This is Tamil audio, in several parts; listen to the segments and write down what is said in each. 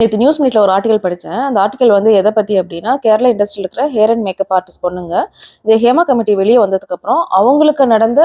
நேத்து நியூஸ் மீட்ல ஒரு ஆர்டிகல் படிச்சேன். அந்த ஆர்டிகல் வந்து எத பத்தி அப்டின்னா, கேரளா இண்டஸ்ட்ரியில இருக்கிற ஹேர் அண்ட் மேக்கப் ஆர்டிஸ்ட் பொண்ணுங்க. இந்த ஹேமா கமிட்டி வெளிய வந்ததுக்கப்புறம், அவங்களுக்கு நடந்த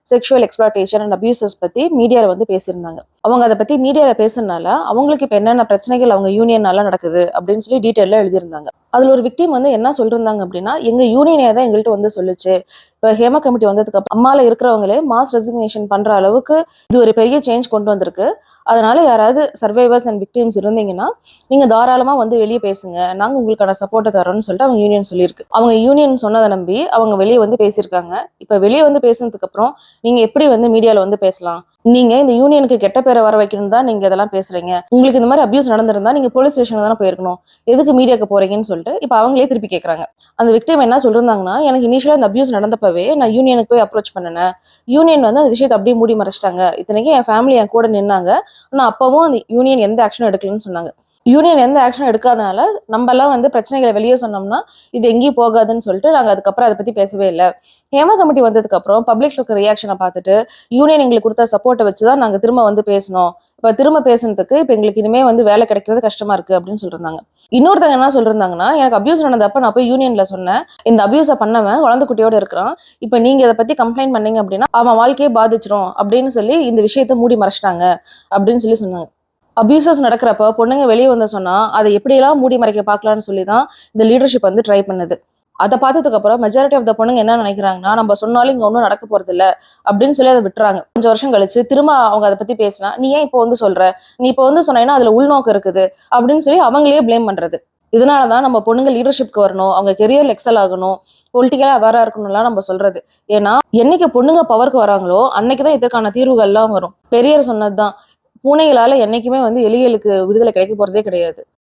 செக்சுவல் எக்ஸ்ப்ளாய்டேஷன் அண்ட் அபியூசஸ் பத்தி மீடியால வந்து பேசியிருந்தாங்க. அவங்க அத பத்தி மீடியால பேசுனனால, அவங்களுக்கு இப்ப என்னென்ன பிரச்சனைகள் அவங்க யூனியன்னால நடக்குது அப்டின்னு சொல்லி டீட்டெயிலா எழுதியிருந்தாங்க. அதுல ஒரு விக்டிம் வந்து என்ன சொல்லிருந்தாங்க அப்டின்னா, எங்க யூனியனே தான் எங்கள்ட்ட வந்து சொல்லுச்சு. இப்ப ஹேமா கமிட்டி வந்ததுக்கு அம்மால இருக்கிறவங்களே மாஸ் ரெசிக்னேஷன் பண்ற அளவுக்கு இது ஒரு பெரிய சேஞ்ச் கொண்டு வந்திருக்கு. அதனால யாராவது சர்வைவர்ஸ் அண்ட் விக்டிம்ஸ் இருந்தீங்கன்னா, நீங்க தாராளமா வந்து வெளிய பேசுங்க. நாங்க உங்களுக்கான சப்போர்ட்ட தரோம்னு சொல்லிட்டு அவங்க யூனியன் சொல்லியிருக்கு. அவங்க யூனியன் சொன்னத நம்பி அவங்க வெளிய வந்து பேசியிருக்காங்க. இப்ப வெளிய வந்து பேசினதுக்கு அப்புறம் நீங்க எப்படி வந்து மீடியால வந்து பேசலாம்? நீங்க இந்த யூனியனுக்கு கெட்ட பேர வர வைக்கணும் தான் நீங்க இதெல்லாம் பேசுறீங்க. உங்களுக்கு இந்த மாரி அபியூஸ் நடந்திருந்தா நீங்க போலீஸ் ஸ்டேஷன்ல தானே போயிருக்கணும். எதுக்கு மீடியாக்கு போறீங்கன்னு சொல்லிட்டு இப்ப அவங்களே திருப்பி கேட்கறாங்க. அந்த விக்டிம் என்ன சொல்லிருந்தாங்கன்னா, எனக்கு இனிஷியலா இந்த அபியூஸ் நடந்தப்பவே நான் யூனியனுக்கு போய் அப்ரோச் பண்ணுனேன். யூனியன் வந்து அந்த விஷயத்த அப்படியே மூடி மறைச்சிட்டாங்க. இத்தனைக்கும் என் ஃபேமிலி என் கூட நின்னாங்க. ஆனா அப்பவும் அந்த யூனியன் எந்த ஆக்ஷனும் எடுக்கலன்னு சொன்னாங்க. யூனியன் எந்த ஆக்ஷனும் எடுக்காதனால, நம்பலாம் வந்து பிரச்சனைகள வெளிய சொன்னோம்னா, இது எங்கேயும் போகாதுன்னு சொல்லிட்டு, நாங்க அதுக்கப்புறம் அத பத்தி பேசவே இல்ல. ஹேமா கமிட்டி வந்ததுக்கப்புறம் பப்ளிக்ல இருக்க ரியாக்ஷன பார்த்துட்டு, யூனியன் எங்களுக்கு குடுத்த சப்போர்ட்ட வச்சு தான் நாங்க திரும்ப வந்து பேசினோம். இப்ப திரும்ப பேசுனதுக்கு, இப்ப எங்களுக்கு இனிமே வந்து வேலை கிடைக்கிறது கஷ்டமா இருக்கு அப்படின்னு சொல்லிருந்தாங்க. இன்னொருத்தங்க என்ன சொல்லிருந்தாங்கன்னா, எனக்கு அபியூஸ் நடந்தப்ப நான் போய் யூனியன்ல சொன்னேன். இந்த அபியூஸ பண்ணவன் குழந்தை குட்டியோட இருக்கிறான். இப்ப நீங்க இத பத்தி கம்ப்ளைண்ட் பண்ணீங்க அப்படின்னா, அவன் வாழ்க்கையே பாதிச்சிரும் அப்படின்னு சொல்லி இந்த விஷயத்த மூடி மறைச்சிட்டாங்க அப்படின்னு சொல்லி சொன்னாங்க. அபியூசஸ் நடக்கிறப்ப பொண்ணுங்க வெளிய வந்து சொன்னா, அதை எப்படியெல்லாம் மூடி மறைக்க பார்க்கலாம்னு சொல்லி தான் இந்த லீடர்ஷிப் வந்து ட்ரை பண்ணுது. அத பார்த்ததுக்கு அப்புறம் மெஜாரிட்டி ஆஃப் த பொண்ணுங்க என்ன நினைக்கிறாங்கன்னா, நம்ம சொன்னாலும் இங்க ஒண்ணும் நடக்க போறதில்ல அப்படின்னு சொல்லி அத விட்டுறாங்க. கொஞ்சம் வருஷம் கழிச்சு திரும்ப அவங்க அத பத்தி பேசினா, "நீ ஏன் இப்போ வந்து சொல்ற? நீ இப்போ வந்து சொன்னேன்னா அதுல உள்நோக்கம் இருக்குது" அப்படின்னு சொல்லி அவங்களையே ப்ளேம் பண்றது. இதனால தான் நம்ம பொண்ணுங்க லீடர்ஷிப்க்கு வரணும், அவங்க கெரியர்ல எக்ஸல் ஆகணும், பொலிட்டிக்கலா அவேரா இருக்கணும்லாம் நம்ம சொல்றது. ஏன்னா, என்னைக்கு பொண்ணுங்க பவருக்கு வராங்களோ, அன்னைக்கு தான் இதற்கான தீர்வுகள்லாம் வரும். பெரியார் சொன்னது தான். பூனைகளால என்னைக்குமே வந்து எலிகளுக்கு விடுதலை கிடைக்க போறதே கிடையாது.